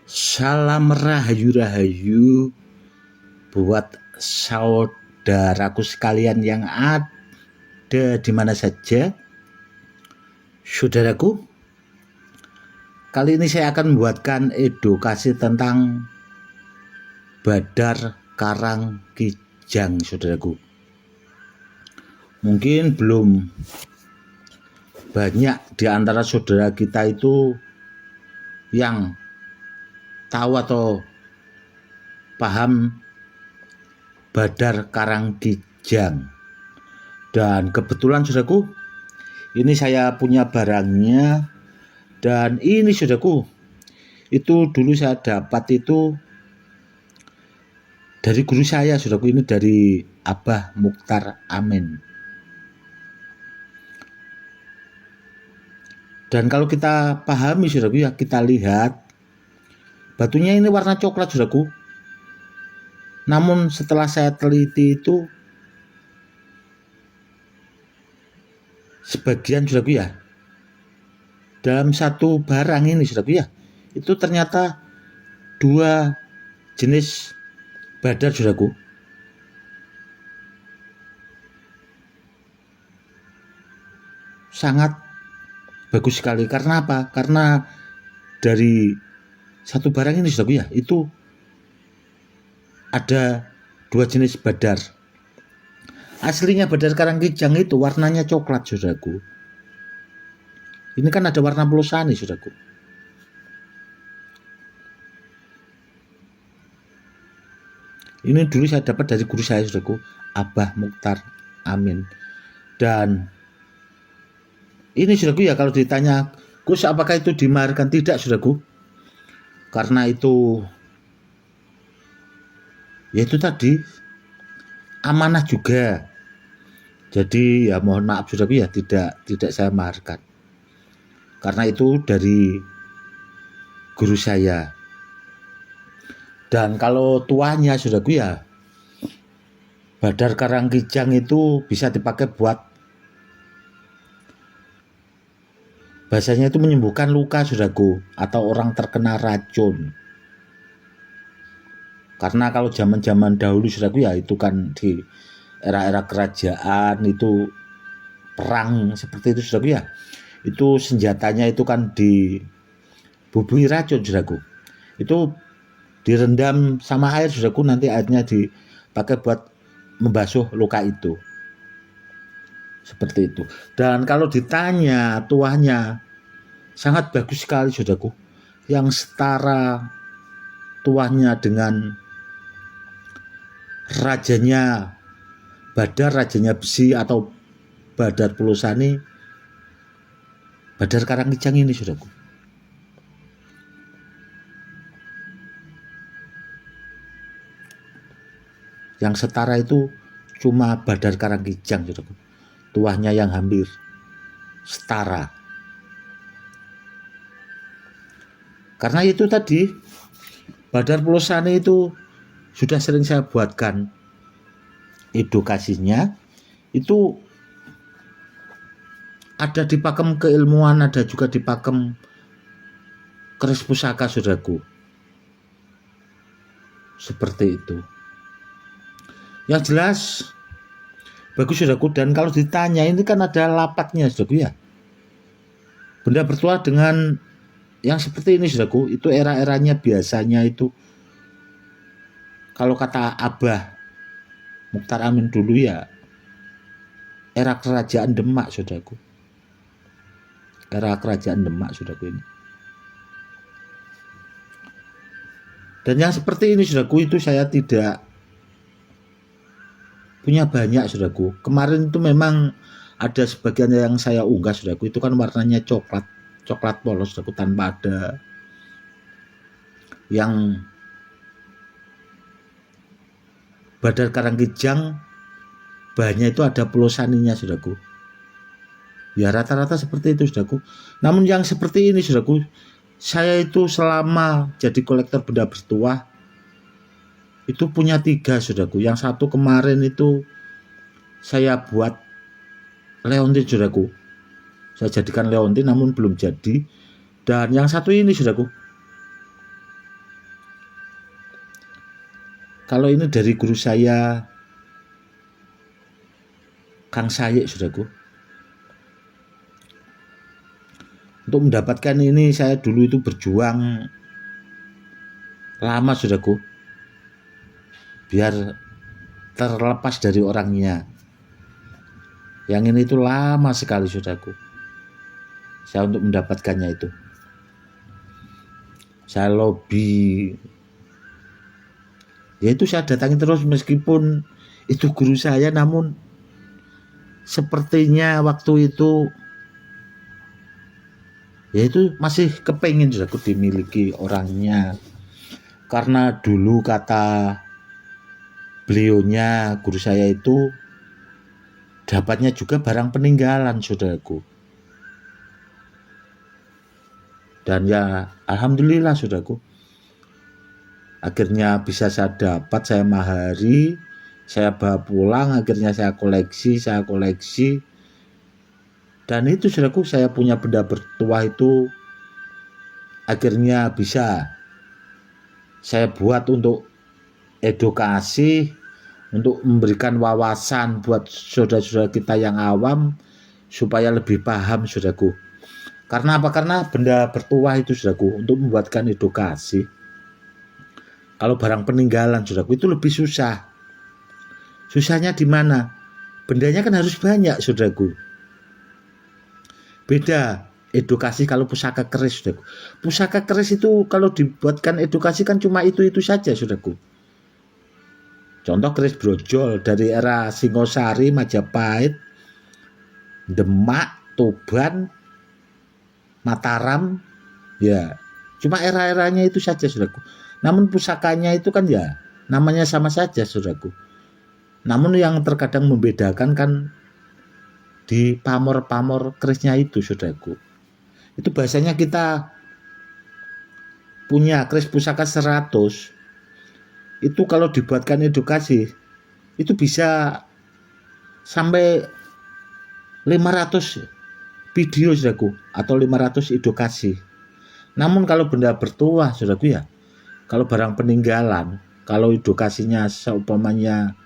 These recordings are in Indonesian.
Salam rahayu-rahayu buat saudaraku sekalian yang ada di mana saja. Saudaraku, kali ini saya akan membuatkan edukasi tentang Badar Karangkijang, saudaraku. Mungkin belum banyak di antara saudara kita itu yang tahu atau paham Badar Karangkijang. Dan kebetulan saudaraku, ini saya punya barangnya. Dan ini saudaraku, itu dulu saya dapat itu dari guru saya, saudaraku, ini dari Abah Mukhtar Amin. Dan kalau kita pahami saudaraku ya, kita lihat batunya ini warna coklat saudaraku. Namun setelah saya teliti itu sebagian saudaraku ya, dalam satu barang ini saudaraku ya, itu ternyata dua jenis badar saudaraku. Sangat bagus sekali. Karena apa? Karena dari satu barang ini saudaraku ya, itu ada dua jenis badar. Aslinya Badar Karangkijang itu warnanya coklat saudaraku. Ini kan ada warna pelusani saudaraku. Ini dulu saya dapat dari guru saya saudaraku, Abah Mukhtar Amin. Dan ini saudaraku ya, kalau ditanya Gus apakah itu dimaharkan, tidak saudaraku. Karena itu ya itu tadi amanah juga. Jadi ya mohon maaf saudaraku ya, tidak saya maharkan. Karena itu dari guru saya. Dan kalau tuanya saudaraku ya, Badar Karangkijang itu bisa dipakai buat, bahasanya itu menyembuhkan luka saudaraku, atau orang terkena racun. Karena kalau zaman-zaman dahulu saudaraku ya, itu kan di era-era kerajaan itu perang seperti itu saudaraku ya, itu senjatanya itu kan dibubui racun saudaraku. Itu direndam sama air saudaraku, nanti airnya dipakai buat membasuh luka itu. Seperti itu. Dan kalau ditanya tuahnya, sangat bagus sekali saudaraku, yang setara tuahnya dengan rajanya Badar, rajanya besi atau Badar Pelusani, Badar Karangkijang ini saudaraku. Yang setara itu cuma Badar Karangkijang saudaraku, tuahnya yang hampir setara. Karena itu tadi Badar Pelusani itu sudah sering saya buatkan edukasinya. Itu ada di pakem keilmuan, ada juga di pakem keris pusaka saudaraku. Seperti itu. Yang jelas bagus saudaraku. Dan kalau ditanya, ini kan ada lapaknya saudaraku ya, benda bertuah dengan yang seperti ini saudaraku, itu era-eranya biasanya itu, kalau kata Abah Mukhtar Amin dulu ya, era kerajaan Demak saudaraku. Era kerajaan Demak saudaraku ini. Dan yang seperti ini saudaraku, itu saya tidak punya banyak saudaraku. Kemarin itu memang ada sebagian yang saya unggah saudaraku, itu kan warnanya coklat polos saudaraku, tanpa ada yang Badar Karangkijang bahannya itu ada pelusaninya saudaraku. Ya rata-rata seperti itu saudaraku. Namun yang seperti ini saudaraku, saya itu selama jadi kolektor benda bertuah itu punya 3 saudaraku. Yang satu kemarin itu saya buat leontin saudaraku, saya jadikan leontin namun belum jadi. Dan yang satu ini saudaraku, Kalau ini dari guru saya Kang Sayek, saudaraku. Untuk mendapatkan ini saya dulu itu berjuang lama, saudaraku, biar terlepas dari orangnya. Yang ini itu lama sekali, saudaraku, saya untuk mendapatkannya itu. Saya lobby, yaitu saya datangi terus meskipun itu guru saya, namun sepertinya waktu itu yaitu masih kepengen, saudaraku, dimiliki orangnya. Karena dulu kata beliaunya, guru saya itu dapatnya juga barang peninggalan, saudaraku. Dan ya alhamdulillah, saudaraku, akhirnya bisa saya dapat, saya mahari, saya bawa pulang, akhirnya saya koleksi. Dan itu, saudaraku, saya punya benda bertuah itu akhirnya bisa saya buat untuk edukasi, untuk memberikan wawasan buat saudara-saudara kita yang awam supaya lebih paham, saudaraku. Karena apa? Karena benda bertuah itu, saudaraku, untuk membuatkan edukasi. Kalau barang peninggalan, saudaraku, itu lebih susah. Susahnya di mana? Bendanya kan harus banyak, saudaraku. Beda edukasi kalau pusaka keris, saudaraku. Pusaka keris itu kalau dibuatkan edukasi kan cuma itu saja, saudaraku. Contoh keris brojol dari era Singosari, Majapahit, Demak, Tuban, Mataram, ya cuma era-eranya itu saja, saudaraku. Namun pusakanya itu kan ya namanya sama saja, saudaraku. Namun yang terkadang membedakan kan di pamor-pamor kerisnya itu, saudaraku. Itu bahasanya kita punya keris pusaka 100, itu kalau dibuatkan edukasi itu bisa sampai 500 video, saudaraku, atau 500 edukasi. Namun kalau benda bertuah, saudaraku, ya kalau barang peninggalan, kalau edukasinya seumpamanya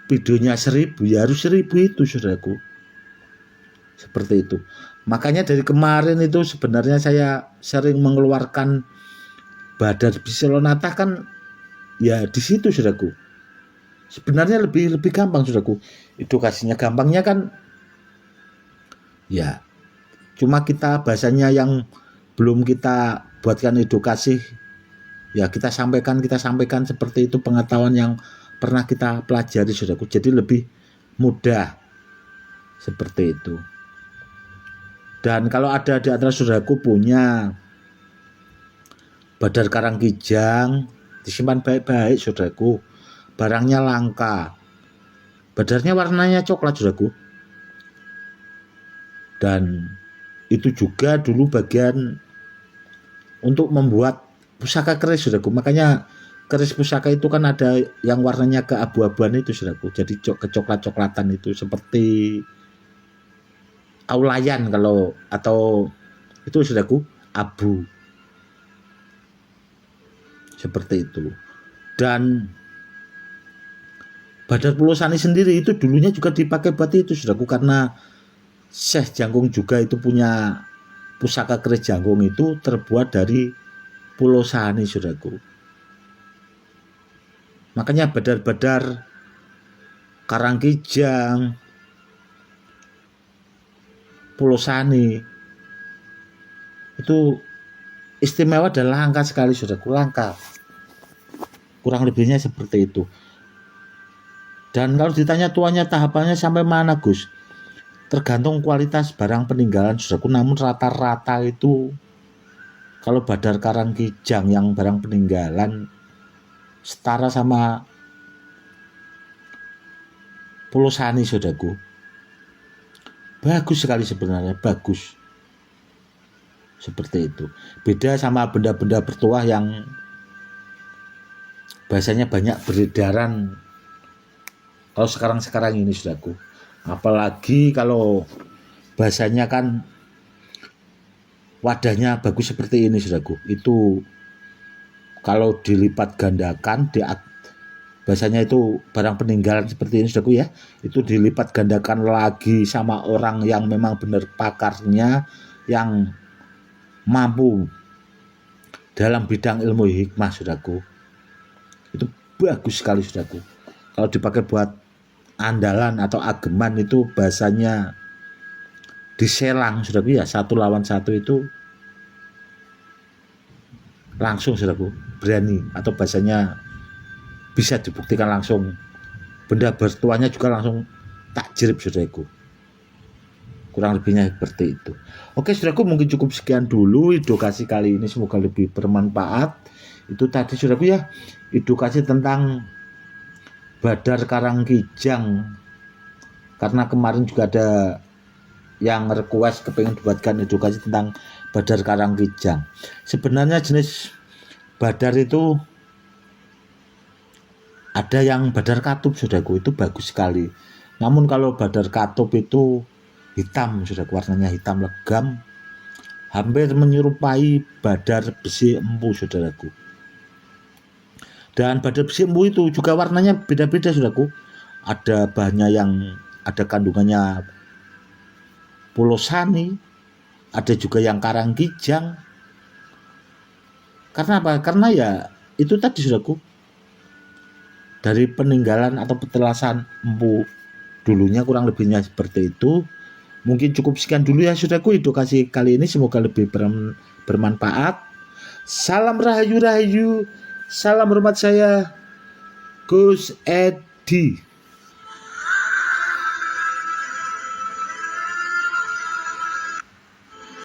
videonya 1000, ya harus 1000 itu, saudaraku. Seperti itu. Makanya dari kemarin itu sebenarnya saya sering mengeluarkan Badar Biselonata kan ya di situ, saudaraku. Sebenarnya lebih gampang, saudaraku. Edukasinya gampangnya kan ya cuma kita bahasanya yang belum kita buatkan edukasi, ya kita sampaikan seperti itu pengetahuan yang pernah kita pelajari, saudaraku. Jadi lebih mudah seperti itu. Dan kalau ada di antara saudaraku punya Badar Karanggijang, disimpan baik-baik, saudaraku. Barangnya langka. Badarnya warnanya coklat, saudaraku. Dan itu juga dulu bagian untuk membuat pusaka keris, saudaraku. Makanya keris pusaka itu kan ada yang warnanya keabu-abuan itu, saudaraku. Jadi kecoklat-coklatan itu seperti aulayan kalau atau itu, saudaraku, abu. Seperti itu. Dan Badar Pulau Sani sendiri itu dulunya juga dipakai buat itu, saudaraku, karena Syekh Jangkung juga itu punya pusaka keris jangkung itu terbuat dari Pulau Sani, saudaraku. Makanya Badar-Badar Karanggijang, Pulau Sani itu istimewa dan langka sekali, saudaraku, langka. Kurang lebihnya seperti itu. Dan kalau ditanya tuanya tahapannya sampai mana, Gus? Tergantung kualitas barang peninggalan, saudaraku. Namun rata-rata itu kalau Badar Karanggijang yang barang peninggalan setara sama Pulau Sani, saudaraku. Bagus sekali sebenarnya, bagus. Seperti itu. Beda sama benda-benda bertuah yang bahasanya banyak beredaran kalau sekarang ini, saudaraku. Apalagi kalau bahasanya kan wadahnya bagus seperti ini, saudaraku. Itu kalau dilipat gandakan bahasanya itu barang peninggalan seperti ini saudaraku ya, itu dilipat gandakan lagi sama orang yang memang benar pakarnya, yang mampu dalam bidang ilmu hikmah saudaraku, itu bagus sekali saudaraku. Kalau dipakai buat andalan atau ageman itu bahasanya diselang saudaraku ya, 1 lawan 1 itu langsung saudaraku, berani, atau bahasanya bisa dibuktikan langsung, benda bertuahnya juga langsung takjirib saudaraku. Kurang lebihnya seperti itu. Oke saudaraku, mungkin cukup sekian dulu edukasi kali ini, semoga lebih bermanfaat. Itu tadi saudaraku ya, edukasi tentang Badar Karanggijang, karena kemarin juga ada yang request kepengen dibuatkan edukasi tentang Badar Karanggijang. Sebenarnya jenis badar itu ada yang badar katup saudaraku, itu bagus sekali. Namun kalau badar katup itu hitam saudaraku, warnanya hitam legam, hampir menyerupai badar besi empu saudaraku. Dan badar besi empu itu juga warnanya beda-beda saudaraku. Ada bahannya yang ada kandungannya polosani, ada juga yang karanggijang. Karena apa? Karena ya itu tadi saudaraku, dari peninggalan atau petelasan empu dulunya, kurang lebihnya seperti itu. Mungkin cukup sekian dulu ya saudaraku edukasi kali ini, semoga lebih bermanfaat. Salam rahayu, salam hormat saya Gus Edi.